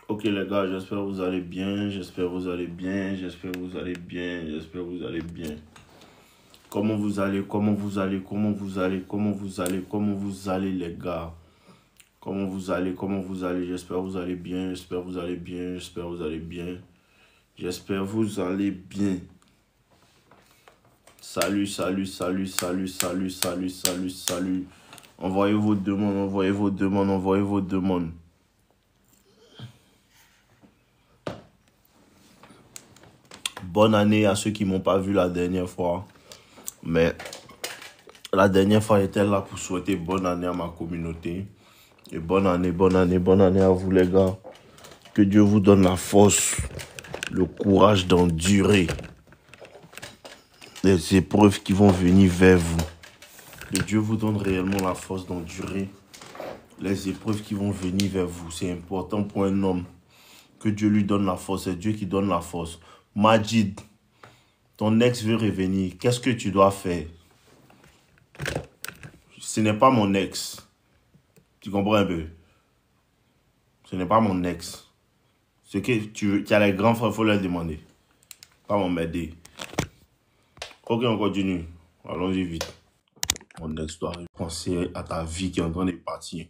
Ok les gars, j'espère que vous allez bien, j'espère que vous allez bien, j'espère que vous allez bien, j'espère que vous allez bien. Comment vous allez, comment vous allez, comment vous allez, comment vous allez, comment vous allez les gars? Comment vous allez, j'espère que vous allez bien, j'espère que vous allez bien, j'espère que vous allez bien. J'espère que vous allez bien. Salut, salut, salut, salut, salut, salut, salut, salut. Envoyez vos demandes, envoyez vos demandes, envoyez vos demandes. Bonne année à ceux qui ne m'ont pas vu la dernière fois. Mais la dernière fois, j'étais là pour souhaiter bonne année à ma communauté. Et bonne année, bonne année, bonne année à vous les gars. Que Dieu vous donne la force, le courage d'endurer les épreuves qui vont venir vers vous. Que Dieu vous donne réellement la force d'endurer les épreuves qui vont venir vers vous. C'est important pour un homme. Que Dieu lui donne la force. C'est Dieu qui donne la force. Majid, ton ex veut revenir. Qu'est-ce que tu dois faire? Ce n'est pas mon ex. Tu comprends un peu? Ce n'est pas mon ex. Ce que tu as les grands frères, il faut leur demander. Pas m'aider. Ok, on continue. Allons-y vite. Mon ex doit penser à ta vie qui est en train de partir.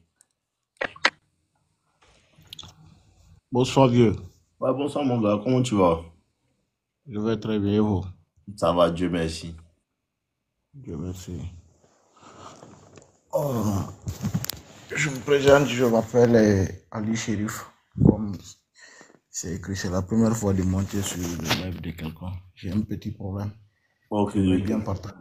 Bonsoir, vieux. Ouais, bonsoir mon gars, comment tu vas? Je vais très bien, et vous? Ça va, Dieu merci. Dieu merci. Je me présente, je m'appelle Ali Chérif. Comme c'est écrit, c'est la première fois de monter sur le live de quelqu'un. J'ai un petit problème. Ok, Je vais bien partager.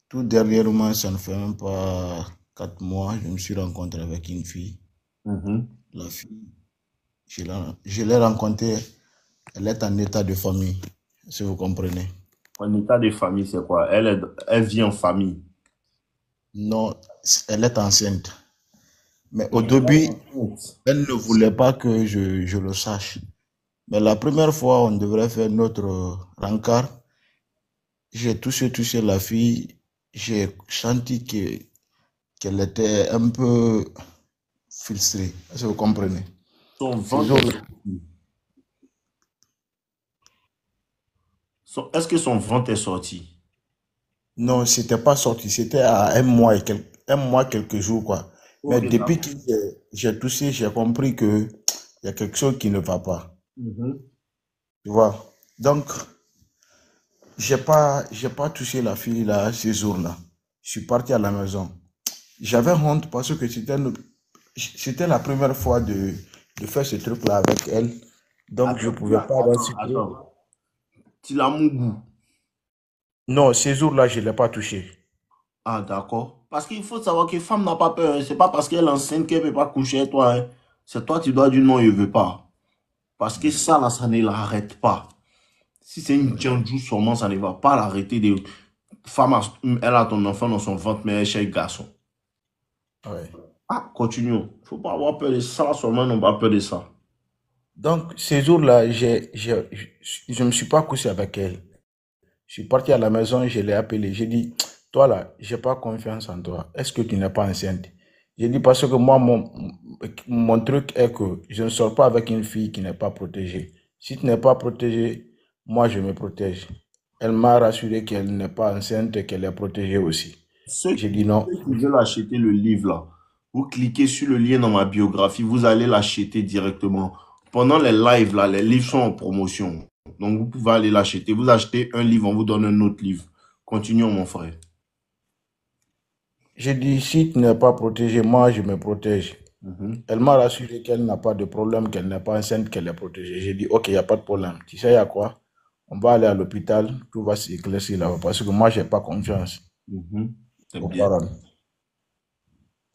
Tout dernièrement, ça ne fait même pas 4 mois, je me suis rencontré avec une fille. La fille, je l'ai rencontrée, elle est en état de famille, si vous comprenez. En état de famille, c'est quoi? Elle vit en famille. Non, elle est enceinte. Mais au début, elle ne voulait pas que je le sache. Mais la première fois, on devrait faire notre rencard. J'ai touché la fille. J'ai senti qu'elle était un peu frustrée. Est-ce que vous comprenez? Son Ces ventre jours-là. Est-ce que son ventre est sorti? Non, c'était pas sorti. C'était à un mois, quelques jours, quoi. Mais Ok, depuis que j'ai touché, j'ai compris que il y a quelque chose qui ne va pas. Tu vois? Donc, j'ai pas touché la fille là ces jours-là. Je suis parti à la maison. J'avais honte parce que c'était la première fois de faire ce truc-là avec elle. Donc, je pouvais pas avoir ce truc. Attends. Tu l'as mon goût. Non, ces jours-là, je l'ai pas touché. Ah, d'accord. Parce qu'il faut savoir que femme n'a pas peur. Hein. C'est pas parce qu'elle est enceinte qu'elle ne peut pas coucher avec toi. Hein. C'est toi, tu dois dire non, je ne veux pas. Parce que ça, là, ça ne l'arrête pas. Si c'est une Djanjou seulement, ça ne va pas l'arrêter. Femme, elle a ton enfant dans son ventre, mais elle est chez le garçon. Ouais. Ah, continuons. Il ne faut pas avoir peur de ça, seulement non pas peur de ça. Donc, ces jours-là, je me suis pas couché avec elle. Je suis parti à la maison, je l'ai appelé. J'ai dit, toi là, j'ai pas confiance en toi. Est-ce que tu n'es pas enceinte? J'ai dit parce que moi, mon truc est que je ne sors pas avec une fille qui n'est pas protégée. Si tu n'es pas protégée, moi je me protège. Elle m'a rassuré qu'elle n'est pas enceinte et qu'elle est protégée aussi. J'ai dit non. Ceux qui veulent acheter le livre là, vous cliquez sur le lien dans ma biographie, vous allez l'acheter directement. Pendant les lives là, les livres sont en promotion. Donc vous pouvez aller l'acheter. Vous achetez un livre, on vous donne un autre livre. Continuons mon frère. J'ai dit si tu n'es pas protégée, moi je me protège. Elle m'a rassuré qu'elle n'a pas de problème, qu'elle n'est pas enceinte, qu'elle est protégée. J'ai dit, ok, il n'y a pas de problème. Tu sais, il y a quoi? On va aller à l'hôpital, tout va s'éclaircir là-bas. Parce que moi, je n'ai pas confiance C'est aux bien. parents.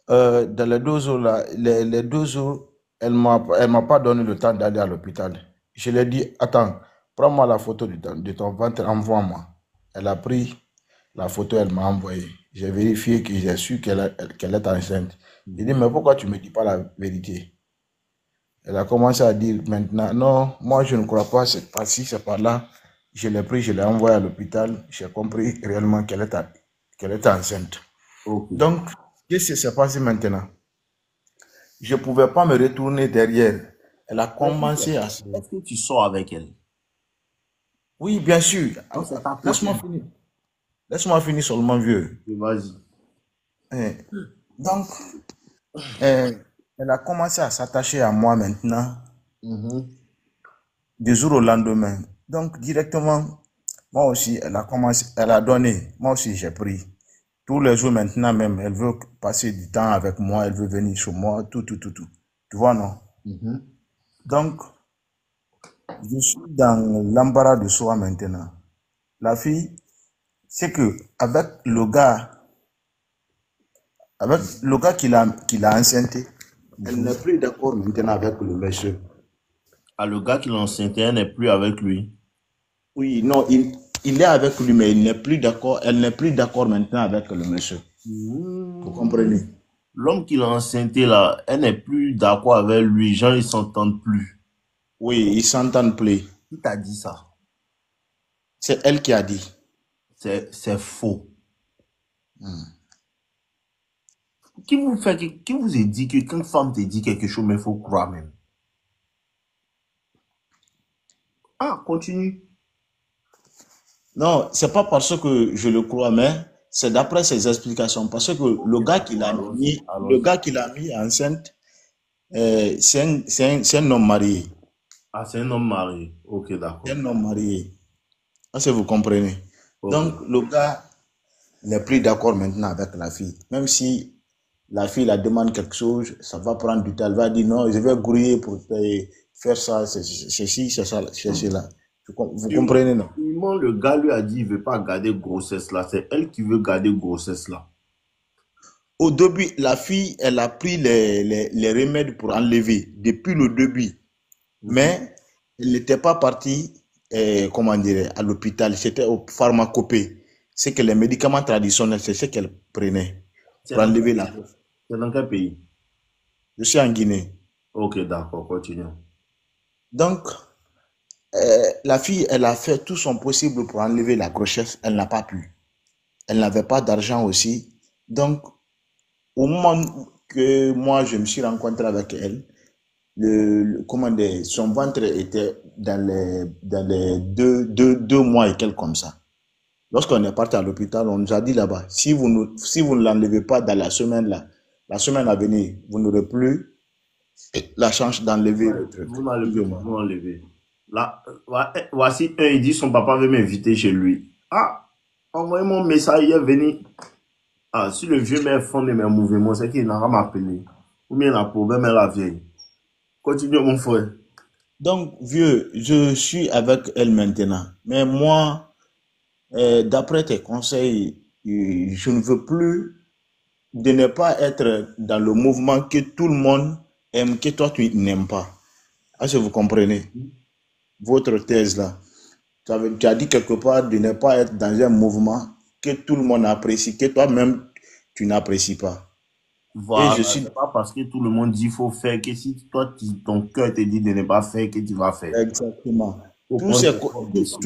Dans les 2 jours là, les 2 jours, elle m'a pas donné le temps d'aller à l'hôpital. Je lui ai dit, attends, prends-moi la photo de ton ventre, envoie-moi. Elle a pris la photo, elle m'a envoyé. J'ai vérifié que j'ai su qu'elle est enceinte. J'ai dit, mais pourquoi tu ne me dis pas la vérité? Elle a commencé à dire maintenant, non, moi je ne crois pas, c'est pas ci, c'est pas là. je l'ai pris, je l'ai envoyé à l'hôpital. J'ai compris réellement qu'elle était enceinte. Ok. Donc, qu'est-ce qui s'est passé maintenant? Je ne pouvais pas me retourner derrière. Elle a Mais dis, commencé à se... est-ce que tu sors avec elle? Oui, bien sûr. Donc, c'est ta Laisse-moi copine. finir. Laisse-moi finir seulement, vieux. Vas-y. Hein. Donc, euh, elle a commencé à s'attacher à moi maintenant, Mhm. du jour au lendemain. Donc, directement, moi aussi, elle a commencé, elle a donné. Moi aussi, j'ai pris. Tous les jours maintenant même, elle veut passer du temps avec moi, elle veut venir chez moi, tout, tout, tout, tout. Tu vois, non? Mhm. Donc, je suis dans l'embarras de soi maintenant. La fille, c'est que avec le gars qui l'a enceinté, elle n'est plus d'accord maintenant avec le monsieur. Ah, le gars qui l'enceinte, elle n'est plus avec lui. Oui, non, il est avec lui, mais il n'est plus d'accord, elle n'est plus d'accord maintenant avec le monsieur. Vous Hmm. comprenez? L'homme qui l'a enceinte là, elle n'est plus d'accord avec lui. Gens, ils s'entendent plus. Oui, ils s'entendent plus. Qui t'a dit ça? C'est elle qui a dit. C'est faux. Qui vous a dit que quand une femme te dit quelque chose, mais il faut croire même? Ah, continue. Non, c'est pas parce que je le crois, mais c'est d'après ses explications. Parce que le Ok, gars qui d'accord, l'a allons-y, mis, le allons-y. gars qui l'a mis enceinte, c'est un homme marié. Ah, c'est un homme marié. Ok, C'est d'accord. un homme marié. Est-ce que vous comprenez? Ok. Donc, le gars n'est plus d'accord maintenant avec la fille. Même si la fille la demande quelque chose, ça va prendre du temps. Elle va dire non, je vais grouiller pour faire ça, ceci, c'est ça, c'est cela. Vous Sûrement, comprenez, non? sûrement, le gars lui a dit il veut pas garder grossesse là. C'est elle qui veut garder grossesse là. Au début, la fille, elle a pris les remèdes pour enlever depuis le début. Mhm. Mais elle n'était pas partie, comment dire, à l'hôpital. C'était au pharmacopée. C'est que les médicaments traditionnels, c'est ce qu'elle prenait C'est pour dans, enlever la... c'est dans quel pays? Je suis en Guinée. Ok, d'accord, continue. Donc, la fille, elle a fait tout son possible pour enlever la grossesse. Elle n'a pas pu. Elle n'avait pas d'argent aussi. Donc, au moment que moi, je me suis rencontré avec elle, comment dire, son ventre était dans les deux mois et quelques comme ça. Lorsqu'on est parti à l'hôpital, on nous a dit là-bas, si vous ne l'enlevez pas dans la semaine là, la semaine à venir, vous n'aurez plus la chance d'enlever le truc. Vous n'allez Plus plus ou moins. vous enlever. Là, voici un, il dit son papa veut m'inviter chez lui. Ah, envoyez-moi un message, il est venu. Ah, si le vieux mec fond de mes mouvements, c'est qu'il n'a pas m'appeler. Ou bien la problème est la vieille. Continue, mon frère. Donc, vieux, je suis avec elle maintenant. Mais moi, d'après tes conseils, je ne veux plus de ne pas être dans le mouvement que tout le monde aime, que toi tu n'aimes pas. Est-ce que vous comprenez votre thèse là? Tu as dit quelque part de ne pas être dans un mouvement que tout le monde apprécie, que toi-même tu n'apprécies pas. Et je Voilà, suis c'est pas parce que tout le monde dit qu'il faut faire que si toi, ton cœur te dit de ne pas faire, que tu vas faire. exactement. Faut Tous prendre ces, tes propres décisions.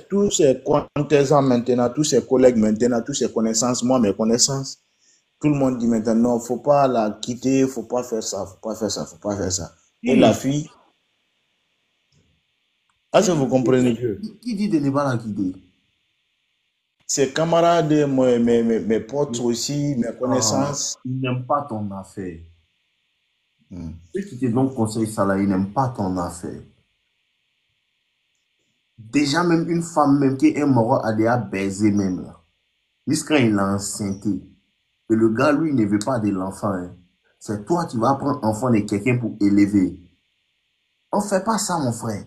tous ces contesants maintenant, tous ces collègues maintenant, tous ces connaissances, moi, mes connaissances, tout le monde dit maintenant, non, faut pas la quitter, faut pas faire ça, faut pas faire ça, faut pas faire ça. Et la Qui, fille, est-ce qui, que vous comprenez que qui dit de ne pas la quitter? ses camarades, mes potes aussi, mes Ah, connaissances, ils n'aiment pas ton affaire. Ceux qui te donnent conseil ça là, ils n'aiment pas ton affaire. Déjà, même une femme, même qui est morte, a déjà baisé même là. Jusqu'à il a enceinté. Et le gars, lui, ne veut pas de l'enfant, hein. C'est toi qui vas prendre enfant de quelqu'un pour élever. On ne fait pas ça, mon frère.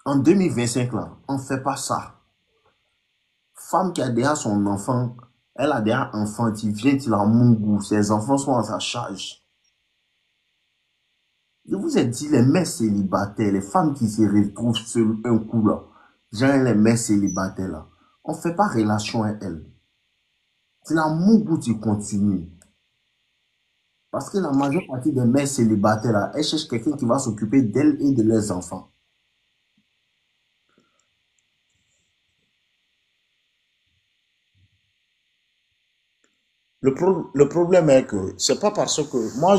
En 2025, là, on ne fait pas ça. Femme qui a déjà son enfant, elle a déjà un enfant, tu viens, tu la mougou, ses enfants sont à sa charge. Je vous ai dit, les mères célibataires, les femmes qui se retrouvent seules un coup là, genre les mères célibataires là, on ne fait pas relation avec elles. C'est la mougou, tu continues. Parce que la majeure partie des mères célibataires là, elles cherchent quelqu'un qui va s'occuper d'elles et de leurs enfants. Le problème est que c'est pas parce que moi,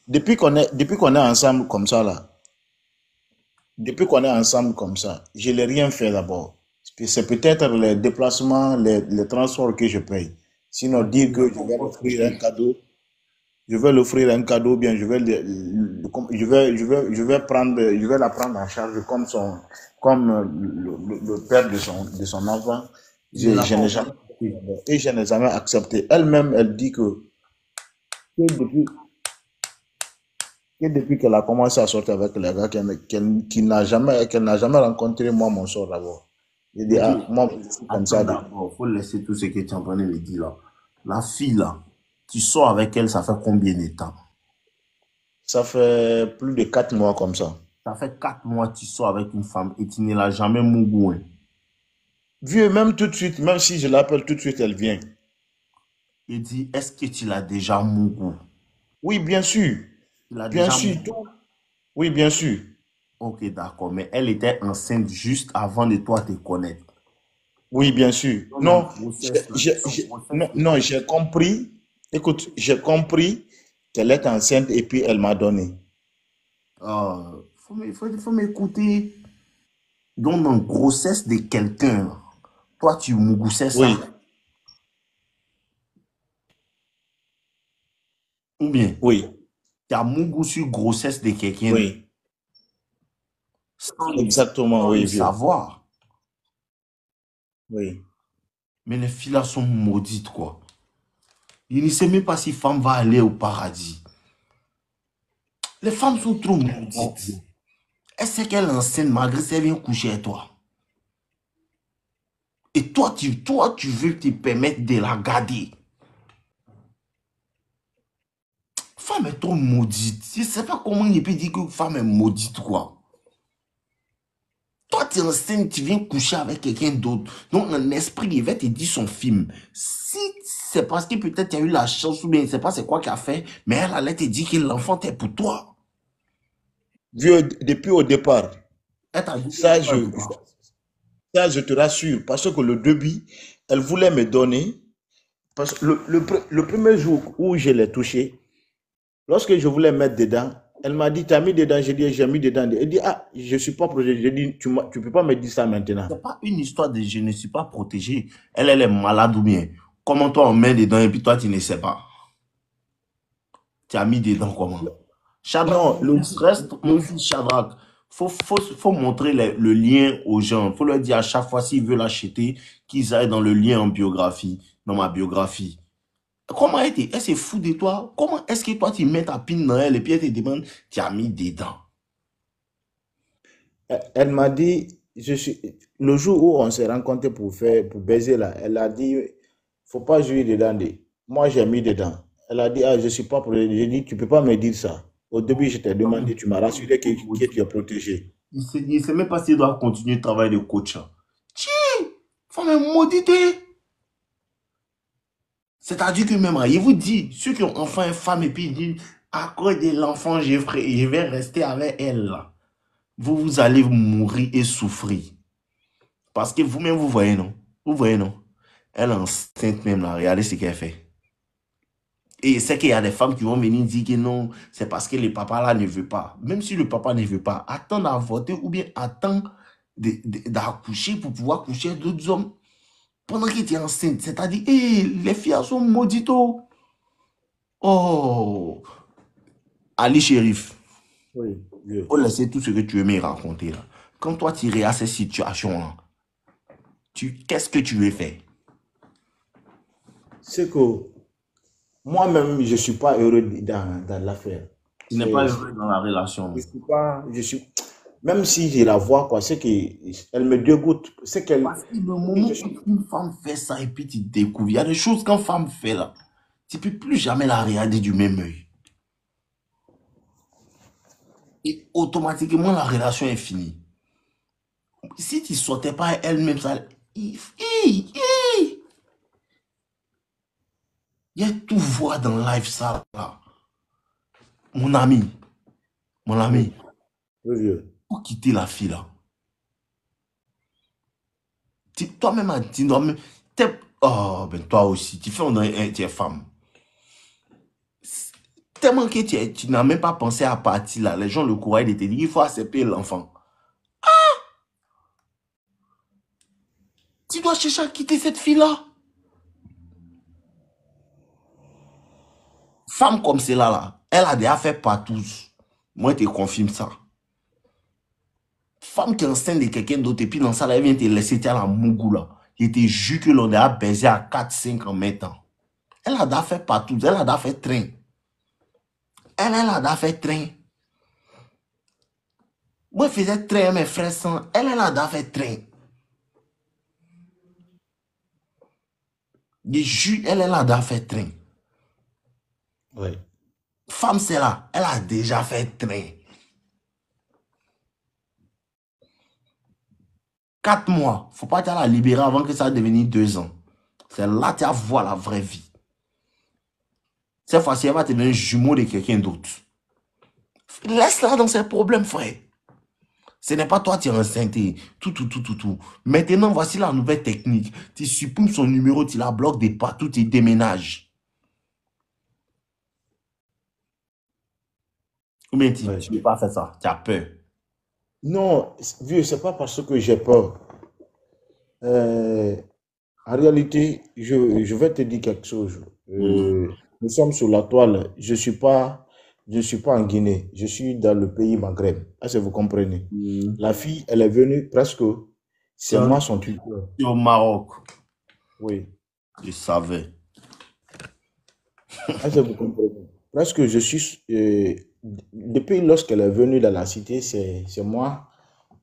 depuis qu'on est ensemble comme ça, là, depuis qu'on est ensemble comme ça, je n'ai rien fait d'abord. C'est peut-être les déplacements, les transports que je paye. Sinon, Ouais, dire il a que je pas vais l'offrir un protéger. cadeau, je vais l'offrir un cadeau, bien je vais prendre, je vais la prendre en charge comme comme le père de son enfant. Il ne l'a Je pas n'ai jamais, accepté. et je n'ai jamais accepté. Elle-même, elle dit que depuis qu'elle a commencé à sortir avec les gars, qu'elle n'a jamais rencontré moi, mon sort d'abord. J'ai dit, Ok, ah, moi, je suis comme attends ça. d'abord, faut laisser tout ce que tu es en train de me dire là. La fille là, tu sors avec elle, ça fait combien de temps? Ça fait plus de 4 mois comme ça. Ça fait 4 mois que tu sors avec une femme et tu ne l'as jamais mougoué. Vieux, même tout de suite, même si je l'appelle tout de suite, elle vient. Et dis, est-ce que tu l'as déjà mougou? Oui, bien sûr. Tu l'as Bien déjà sûr. mougou? Oui, bien sûr. Ok, d'accord, mais elle était enceinte juste avant de toi te connaître. Oui, bien sûr. Dans la Non, grossesse, là, la grossesse non, non, était. j'ai compris. Écoute, j'ai compris qu'elle est enceinte et puis elle m'a donné. Faut m'écouter. Donc, dans la grossesse de quelqu'un, toi, tu mougoussais ça? Oui, Ou bien, oui, tu as mougou sur grossesse de quelqu'un oui. sans Exactement, sans le oui, vieux. savoir. Oui. Mais les filles là sont maudites, quoi. Il ne sait même pas si femme va aller au paradis. Les femmes sont trop maudites. Elle sait qu'elle est enceinte malgré si elle vient coucher avec toi. Et toi, tu veux te permettre de la garder. Femme est trop maudite. Je ne sais pas comment il peut dire que femme est maudite, quoi. Toi, tu es enceinte, tu viens coucher avec quelqu'un d'autre. Donc, un esprit, il va te dire son film. Si c'est parce que peut-être tu as eu la chance ou bien, je ne sais pas c'est quoi qu'elle a fait, mais elle allait te dire que l'enfant est pour toi. Vieux, depuis au départ, Elle t'a dit que ça l'enfant est je, pour toi. ça, je te rassure, parce que le début, elle voulait me donner, parce que le premier jour où je l'ai touché, lorsque je voulais mettre dedans, elle m'a dit, t'as mis dedans, j'ai dit, j'ai mis dedans. Elle dit, ah, je suis pas protégé. J'ai dit, tu peux pas me dire ça maintenant. C'est pas une histoire de je ne suis pas protégé. Elle est malade ou bien. Comment toi on met dedans et puis toi tu ne sais pas. Tu as mis dedans comment? Shadrach, Non, mon fils Shadrach, faut montrer le lien aux gens. Faut leur dire à chaque fois s'ils veulent acheter, qu'ils aillent dans le lien en biographie, dans ma biographie. Comment elle s'est fout de toi? Comment est-ce que toi tu mets ta pine dans elle et puis elle te demande, tu as mis dedans? elle m'a dit, le jour où on s'est rencontrés pour baiser là, elle a dit, faut pas jouer dedans. Moi, j'ai mis dedans. Elle a dit, ah, je suis pas protégé. J'ai dit, tu peux pas me dire ça. Au début, je t'ai demandé, tu m'as rassuré que tu es protégé. Il sait même pas s'il doit continuer le travail de coach. Tiens, femme est maudite, hein. C'est-à-dire que même, il vous dit, ceux qui ont enfin une femme et puis ils disent, à cause de l'enfant, je vais rester avec elle. Là. Vous allez mourir et souffrir. Parce que vous-même, vous voyez, non? Vous voyez, non? Elle est enceinte même, là. Regardez ce qu'elle fait. Et c'est qu'il y a des femmes qui vont venir dire que non, c'est parce que le papa là ne veut pas. Même si le papa ne veut pas, attends d'avorter ou bien attends d'accoucher pour pouvoir coucher avec d'autres hommes pendant que tu es enceinte. C'est-à-dire, les filles elles sont maudites. Oh, oh. Ali Shérif, Oui, Dieu. faut laisser tout ce que tu veux me raconter là. Quand toi tu irais à ces situations-là, qu'est-ce que tu veux faire? C'est que moi-même, je suis pas heureux dans l'affaire. Tu n'es pas heureux dans la Je relation. suis pas, je suis, même si je la vois, quoi, c'est qu'elle me dégoûte. C'est qu'elle, Parce que le moment je où suis, une femme fait ça et puis tu découvres, il y a des choses qu'une femme fait là, tu ne peux plus jamais la regarder du même œil. Et automatiquement, la relation est finie. Si tu ne sortais pas elle-même, ça. Il y a tout voir dans live ça là. Mon ami, mon ami, oui, oui, vieux. pour quitter la fille là. Toi-même, tu dois même. Oh, ben toi aussi, tu fais on dirait tu es femme. Tellement que tu n'as même pas pensé à partir là. Les gens, le courage de te dire, il faut accepter l'enfant. Tu dois chercher à quitter cette fille-là. Femme comme celle-là, là, elle a déjà fait partout. Moi, je te confirme ça. Femme qui est enceinte de quelqu'un d'autre, et puis dans ça, là, elle vient te laisser, tu as la mougou là. Je te jure que l'on a baisé à 4, 5 en même temps. Elle a déjà fait partout. Elle a déjà fait train. Elle a déjà fait train. Moi, je faisais train, mes frères sans. Elle a déjà fait train. Je jure, elle a déjà fait train. Oui. Femme, c'est là. Elle a déjà fait train. 4 mois. Faut pas te la libérer avant que ça devienne 2 ans. C'est là que tu vas voir la vraie vie. Cette fois-ci, elle va te donner un jumeau de quelqu'un d'autre. Laisse-la dans ses problèmes, frère. Ce n'est pas toi qui es enceinte. Tout. Maintenant, voici la nouvelle technique. Tu supprimes son numéro, tu la bloques de partout, tu déménages. Ou bien tu Oui. ne veux pas faire ça. Tu as peur. Non, vieux, c'est pas parce que j'ai peur. Euh, En réalité, je vais te dire quelque chose. Mhm. Nous sommes sur la toile. Je suis pas en Guinée. Je suis dans le pays Maghreb. Est-ce que vous comprenez? Mhm. La fille, elle est venue presque. Tu es C'est moi son tuteur. au Maroc. Oui. Je savais. Est-ce que vous comprenez? Presque je suis. Depuis lorsqu'elle est venue dans la cité, c'est moi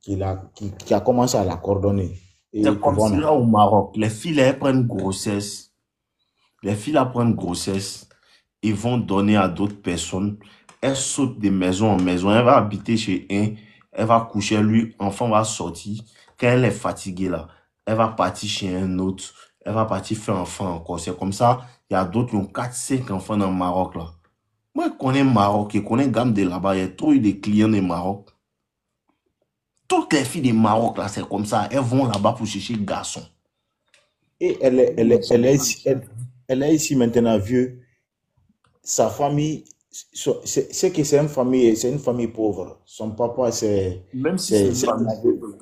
qui a commencé à la coordonner. Et C'est puis comme si voilà. là au Maroc, les filles, elles prennent grossesse. Les filles, elles prennent grossesse. Ils vont donner à d'autres personnes. Elle saute de maison en maison. Elle va habiter chez un. Elle va coucher. Lui, enfant va sortir. Quand elle est fatiguée là, elle va partir chez un autre. Elle va partir faire enfant encore. C'est comme ça. Il y a d'autres qui ont 4, 5 enfants dans le Maroc là. Moi, je connais Maroc. Je connais gamme de là-bas. Il y a trop eu de clients du Maroc. Toutes les filles du Maroc là, c'est comme ça. Elles vont là-bas pour chercher garçon. Et elle est ici maintenant, vieux. Sa famille, c'est que c'est une famille pauvre. Son papa, Même si c'est c'est, une c'est un famille. aveugle.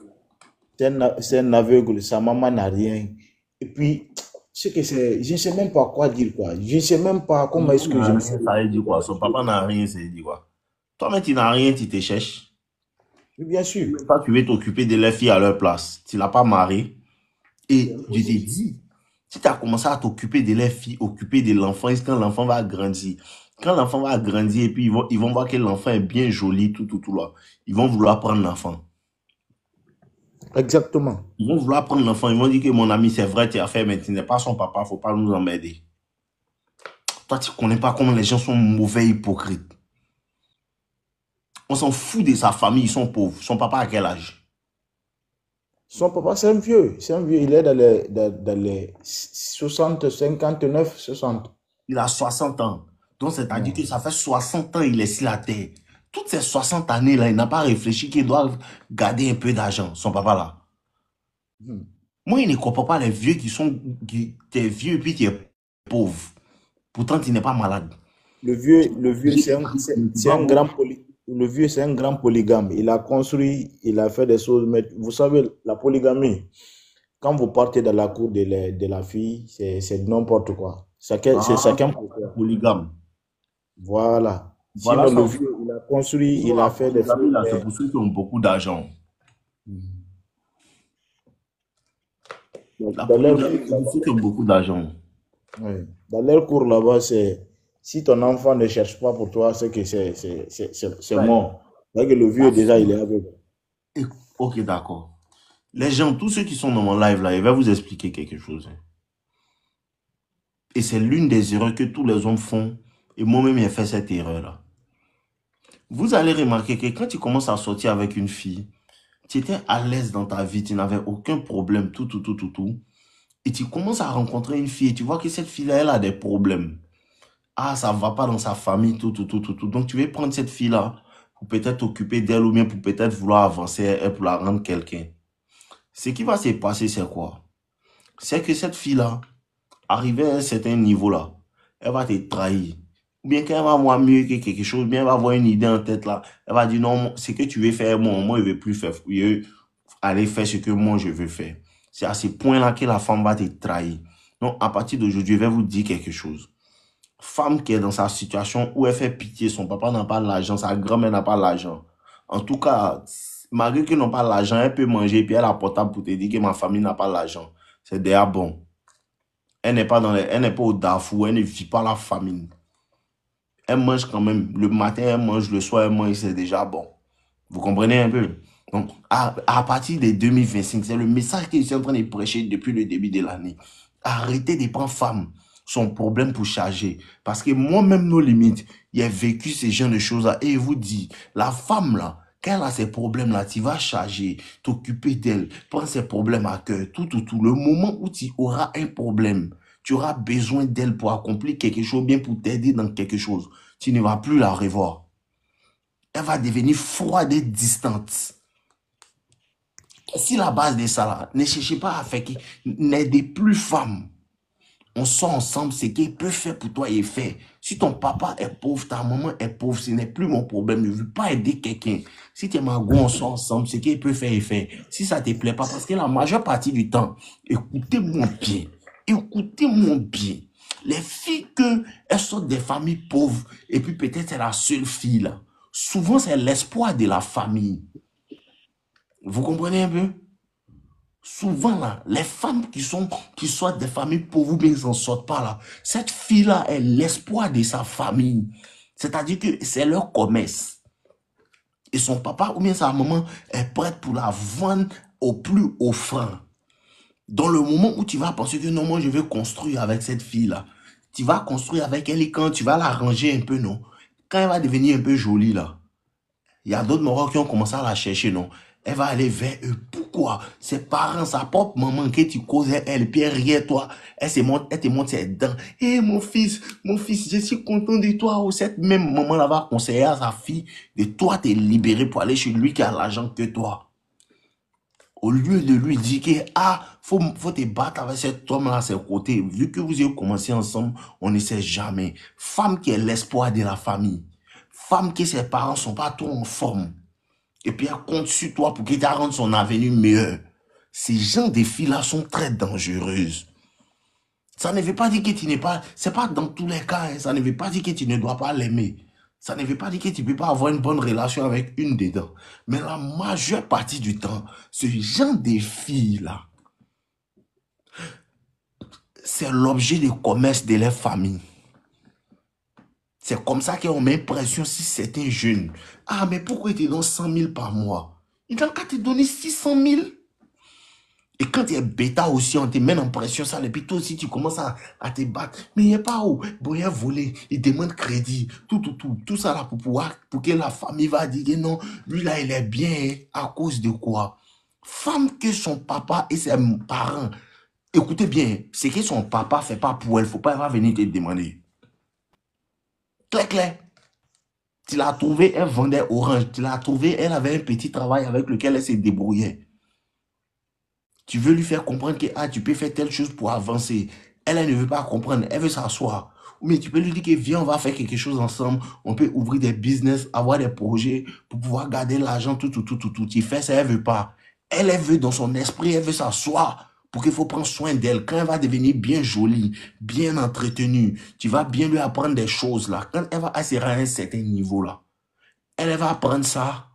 C'est un aveugle. Sa maman n'a rien. Et puis, je ne sais même pas quoi dire, quoi. Je ne sais même pas Son comment papa est-ce que n'a je me suis rien, ça veut dire retrouvé dans quoi? la Son papa situation. n'a rien, ça veut dire quoi? Toi-même, tu n'as rien, tu te cherches. Oui, bien sûr. Même pas, tu veux t'occuper de leurs filles à leur place. Tu l'as pas marié. C'est Et je t'ai impossible. dit, si tu as commencé à t'occuper de leurs filles, occuper de l'enfant, est-ce quand l'enfant va grandir? Quand l'enfant va grandir et puis ils vont voir que l'enfant est bien joli, tout là. Ils vont vouloir prendre l'enfant. Exactement. Ils vont vouloir prendre l'enfant. Ils vont dire que mon ami, c'est vrai, tu as fait, mais tu n'es pas son papa, faut pas nous emmerder. Toi, tu connais pas comment les gens sont mauvais, hypocrites. On s'en fout de sa famille, ils sont pauvres. Son papa à quel âge? Son papa, c'est un vieux. C'est un vieux. Il est dans les 60, 59, 60. Il a 60 ans. Donc, c'est-à-dire que Hmm. ça fait 60 ans qu'il est sur la terre. Toutes ces 60 années-là, il n'a pas réfléchi qu'il doit garder un peu d'argent, son papa là. Hmm. Moi, il ne comprend pas les vieux t'es vieux et puis tu es pauvre. Pourtant, tu n'es pas malade. Le vieux, c'est un grand polygame. Il a construit, il a fait des choses. Mais vous savez, la polygamie, quand vous partez dans la cour de la fille, c'est n'importe quoi. C'est Ah, chacun pour soi. polygame. Voilà. Voilà Sinon, le ça. vieux, il a construit, Sinon, il la a fait des polygamie, choses. là, c'est pour ceux qui ont beaucoup d'argent. La Dans leur polygamie, cours c'est pour ceux là-bas, qui ont beaucoup d'argent. ouais. Dans leur cours là-bas, si ton enfant ne cherche pas pour toi, c'est que c'est Ouais. mort. C'est que le La vieux, déjà, il fille. est aveugle. Ok, d'accord. Les gens, tous ceux qui sont dans mon live là, ils vont vous expliquer quelque chose, hein. Et c'est l'une des erreurs que tous les hommes font. Et moi-même, j'ai fait cette erreur-là. Vous allez remarquer que quand tu commences à sortir avec une fille, tu étais à l'aise dans ta vie, tu n'avais aucun problème, tout. Et tu commences à rencontrer une fille et tu vois que cette fille-là, elle a des problèmes. Ah, ça ne va pas dans sa famille, tout. Donc, tu veux prendre cette fille-là pour peut-être t'occuper d'elle ou bien pour peut-être vouloir avancer elle pour la rendre quelqu'un. Ce qui va se passer, c'est quoi? C'est que cette fille-là, Arrivé à un certain niveau-là, elle va te trahir. Ou bien qu'elle va voir mieux que quelque chose, ou bien elle va avoir une idée en tête là. Elle va dire non, ce que tu veux faire, moi, je ne veux plus faire. Je veux aller faire ce que moi, je veux faire. C'est à ce point-là que la femme va te trahir. Donc, à partir d'aujourd'hui, je vais vous dire quelque chose. Femme qui est dans sa situation où elle fait pitié, son papa n'a pas l'argent, sa grand-mère n'a pas l'argent. En tout cas, malgré qu'ils n'ont pas l'argent, elle peut manger et puis elle a portable pour te dire que ma famille n'a pas l'argent. C'est déjà bon. Elle n'est pas elle n'est pas au Darfour, elle ne vit pas la famine. Elle mange quand même. Le matin, elle mange, le soir, elle mange, c'est déjà bon. Vous comprenez un peu? Donc, à partir de 2025, c'est le message que je suis en train de prêcher depuis le début de l'année. Arrêtez de prendre femme son problème pour charger. Parce que moi-même, nos limites, j'ai vécu ces genres de choses-là. Et je vous dis, la femme là, quand elle a ces problèmes-là, tu vas charger, t'occuper d'elle, prendre ses problèmes à cœur, tout. Le moment où tu auras un problème, tu auras besoin d'elle pour accomplir quelque chose, bien pour t'aider dans quelque chose, tu ne vas plus la revoir. Elle va devenir froide et distante. Si la base de ça, là, ne cherchez pas à faire, n'aidez plus femme. On sort ensemble, ce qu'elle peut faire pour toi et fait. Si ton papa est pauvre, ta maman est pauvre, ce n'est plus mon problème. Je ne veux pas aider quelqu'un. Si tu es ma go, on sort ensemble, ce qu'elle peut faire et fait. Si ça ne te plaît pas, parce que la majeure partie du temps, écoutez-moi bien. Écoutez-moi bien. Les filles elles sortent des familles pauvres et puis peut-être c'est la seule fille là. Souvent, c'est l'espoir de la famille. Vous comprenez un peu? Souvent, là, les femmes qui sortent des familles pauvres ou bien ils n'en sortent pas là, cette fille-là est l'espoir de sa famille. C'est-à-dire que c'est leur commerce. Et son papa ou bien sa maman est prête pour la vendre au plus offrant. Dans le moment où tu vas penser que non, moi je vais construire avec cette fille-là, tu vas construire avec elle et quand tu vas la ranger un peu, non? Quand elle va devenir un peu jolie là, il y a d'autres Marocains qui ont commencé à la chercher, non? Elle va aller vers eux. Pourquoi? Ses parents, sa propre maman, que tu causais elle, puis elle toi, elle te montre ses dents. Hé, mon fils, je suis content de toi. Ou cette même maman-là va conseiller à sa fille de toi te libérer pour aller chez lui qui a l'argent que toi. Au lieu de lui dire que, faut te battre avec cet homme-là à ses côtés. Vu que vous avez commencé ensemble, on ne sait jamais. Femme qui est l'espoir de la famille. Femme que ses parents sont pas trop en forme. Et puis elle compte sur toi pour qu'il te rende son avenir meilleur. Ces gens de filles-là sont très dangereuses. Ça ne veut pas dire que tu n'es pas... C'est pas dans tous les cas. Hein, ça ne veut pas dire que tu ne dois pas l'aimer. Ça ne veut pas dire que tu ne peux pas avoir une bonne relation avec une dedans. Mais la majeure partie du temps, ce genre de filles-là, c'est l'objet de commerce de leur famille. C'est comme ça qu'on met pression si c'est un jeune. Ah, mais pourquoi il te donne 100 000 par mois? Il n'a qu'à te donner 600 000. Et quand tu es bêta aussi, on te met en pression, ça, et puis toi aussi, tu commences à te battre. Mais il n'y a pas où. Bon, il a volé, il demande crédit, tout ça là pour que la famille va dire que non, lui là, il est bien, hein, à cause de quoi? Femme que son papa et ses parents, écoutez bien, c'est que son papa fait pas pour elle, faut pas, elle va venir te demander. Clair. Tu l'as trouvé, elle vendait orange. Tu l'as trouvé, elle avait un petit travail avec lequel elle se débrouillait. Tu veux lui faire comprendre que tu peux faire telle chose pour avancer. Elle ne veut pas comprendre, elle veut s'asseoir. Mais tu peux lui dire que viens, on va faire quelque chose ensemble. On peut ouvrir des business, avoir des projets pour pouvoir garder l'argent, tout. Tu fais ça, elle ne veut pas. Elle veut dans son esprit, elle veut s'asseoir pour qu'il faut prendre soin d'elle. Quand elle va devenir bien jolie, bien entretenue, tu vas bien lui apprendre des choses là. Quand elle va assurer à un certain niveau là, elle va apprendre ça.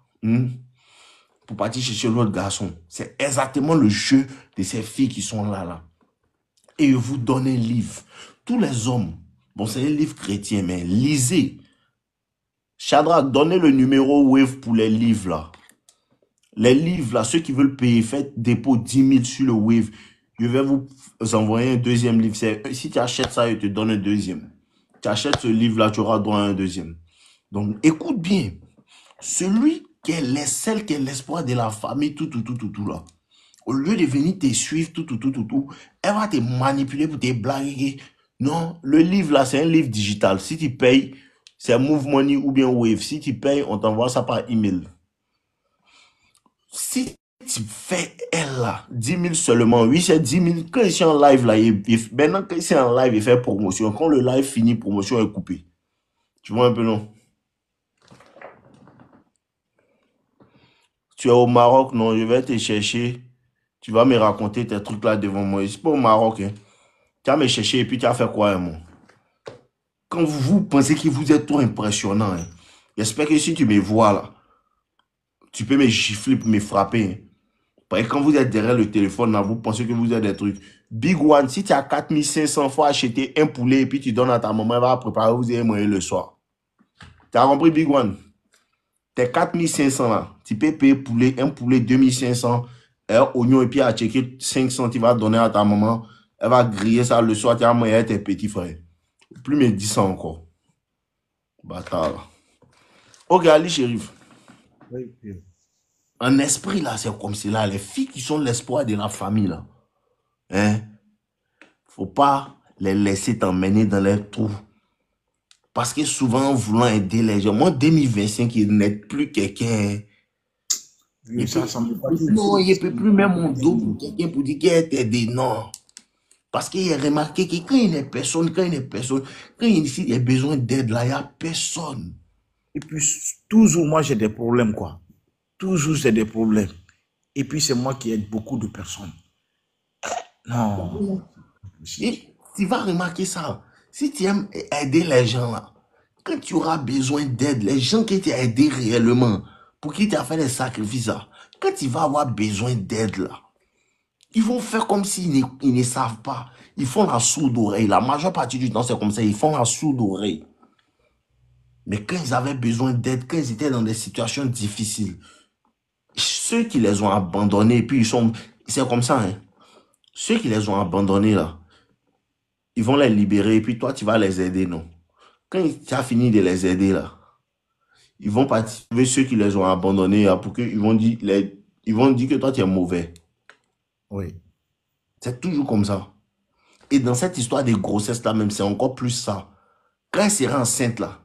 Pour partir chercher l'autre garçon. C'est exactement le jeu de ces filles qui sont là. Et je vous donne un livre. Tous les hommes, bon, c'est un livre chrétien, mais lisez. Shadrach, donnez le numéro Wave pour les livres là. Les livres là, ceux qui veulent payer, faites dépôt 10 000 sur le Wave. Je vais vous envoyer un deuxième livre. Si tu achètes ça, je te donne un deuxième. Tu achètes ce livre là, tu auras droit à un deuxième. Donc, écoute bien. Celui qui est celle qui est l'espoir de la famille, tout là. Au lieu de venir te suivre, tout, elle va te manipuler pour te blaguer. Non, le livre là, c'est un livre digital. Si tu payes, c'est Move Money ou bien Wave. Si tu payes, on t'envoie ça par email. Si tu fais elle là, 10 000 seulement. Oui, c'est 10 000. Quand il est en live là, maintenant quand il est en live, il fait promotion. Quand le live finit, promotion est coupée. Tu vois un peu, non? Tu es au Maroc, non? Je vais te chercher. Tu vas me raconter tes trucs là devant moi. C'est pas au Maroc, hein. Tu vas me chercher et puis tu vas faire quoi, hein, moi? Quand vous pensez que vous êtes trop impressionnant, hein, j'espère que si tu me vois là, tu peux me gifler pour me frapper. Hein. Parce que quand vous êtes derrière le téléphone, là, vous pensez que vous êtes des trucs. Big One, si tu as 4500 fois acheter un poulet et puis tu donnes à ta maman, elle va préparer, vous allez manger le soir. Tu as compris, Big One? Tes 4500 là, tu peux payer poulet, un poulet 2500, un oignon et puis à checker 500, tu vas donner à ta maman. Elle va griller ça le soir, tu vas manger tes petits frères. Plus me dis ça encore. Bâtard. Ok, Ali Chérif. Oui, oui. Un esprit là, c'est comme cela. Les filles qui sont l'espoir de la famille là. Hein? Faut pas les laisser t'emmener dans les trous. Parce que souvent, en voulant aider les gens, moi, 2025, il n'est plus quelqu'un. Oui, ça me fatigue. Non, il ne peut plus mettre mon dos pour quelqu'un pour dire qu'il est aidé. Non. Parce qu'il a remarqué que quand il n'est personne, quand il y a besoin d'aide là, il n'y a personne. Et puis, toujours, moi, j'ai des problèmes, quoi. Toujours, j'ai des problèmes. Et puis, c'est moi qui aide beaucoup de personnes. Non. Et tu vas remarquer ça. Si tu aimes aider les gens là, quand tu auras besoin d'aide, les gens qui t'ont aidé réellement, pour qui tu as fait des sacrifices là, quand tu vas avoir besoin d'aide là, ils vont faire comme s'ils ne savent pas. Ils font la sourde oreille. La majeure partie du temps, c'est comme ça. Ils font la sourde oreille. Mais quand ils avaient besoin d'aide, quand ils étaient dans des situations difficiles, ceux qui les ont abandonnés, puis c'est comme ça, hein. Ceux qui les ont abandonnés là, ils vont les libérer, et puis toi, tu vas les aider, non? Quand tu as fini de les aider là, ils vont partir avec ceux qui les ont abandonnés là, pour qu'ils vont dire, ils vont dire que toi, tu es mauvais. Oui. C'est toujours comme ça. Et dans cette histoire de grossesse là même, c'est encore plus ça. Quand elle sera enceinte là,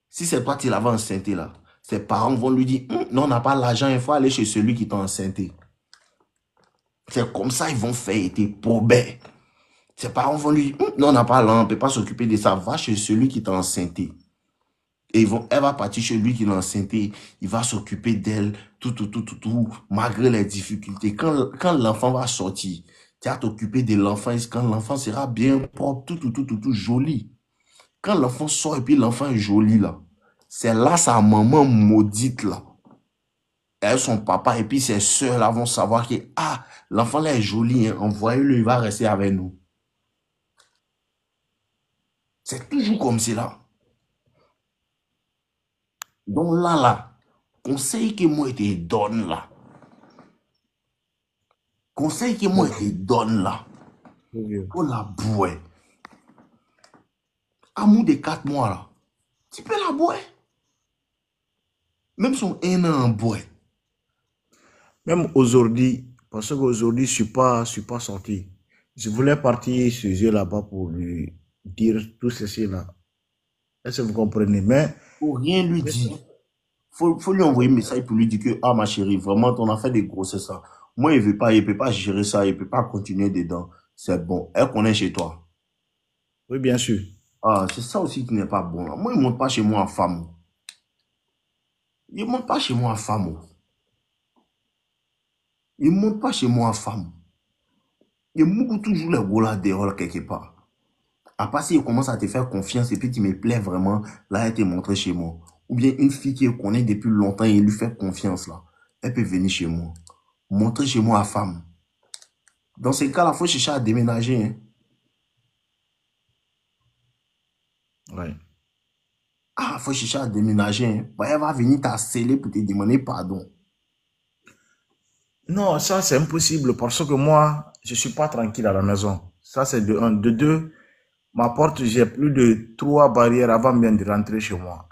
si c'est toi qui l'avais enceinte là, ses parents vont lui dire, non, on n'a pas l'argent, il faut aller chez celui qui t'a enceinte. C'est comme ça ils vont faire, été pauvres. Ses parents vont lui dire, non, on n'a pas l'argent, on ne peut pas s'occuper de ça, va chez celui qui t'a enceinte. Et elle va partir chez lui qui l'a enceinte, il va s'occuper d'elle, tout, malgré les difficultés. Quand l'enfant va sortir, tu vas t'occuper de l'enfant, quand l'enfant sera bien propre, tout, joli. Quand l'enfant sort et puis l'enfant est joli là, c'est là sa maman maudite là. Elle, son papa et puis ses soeurs là vont savoir que, ah, l'enfant là est joli, hein, envoyez-le, il va rester avec nous. C'est toujours comme cela. Donc là, conseil que moi te donne là. Conseil que moi te donne là. Pour la boire. Amour de 4 mois là. Tu peux la boire. Même son 1 an en boire. Même aujourd'hui, parce qu'aujourd'hui, je suis pas sorti. Je voulais partir chez eux là-bas pour lui dire tout ceci là. Est-ce que vous comprenez? Mais, Faut rien lui dire. Faut lui envoyer un message pour lui dire que, ah ma chérie, vraiment, ton affaire de grossesse ça. Moi, il peut pas gérer ça, il peut pas continuer dedans. C'est bon. Elle connaît chez toi. oui, bien sûr. Ah, c'est ça aussi qui n'est pas bon là. Moi, il monte pas chez moi en femme. Il monte pas chez moi en femme. Il monte pas chez moi en femme. Il monte toujours les gars là dehors quelque part. À part si il commence à te faire confiance et puis tu me plais vraiment, là, elle te montre chez moi. Ou bien une fille qui connaît depuis longtemps et lui fait confiance là. Elle peut venir chez moi. Montrer chez moi à femme. Dans ces cas-là, il faut chercher à déménager. Hein. Ouais. Ah, il faut chercher à déménager. Hein. Bah, elle va venir t'harceler pour te demander pardon. Non, ça c'est impossible parce que moi, je suis pas tranquille à la maison. Ça c'est de un. De deux, ma porte, j'ai plus de 3 barrières avant bien de rentrer chez moi.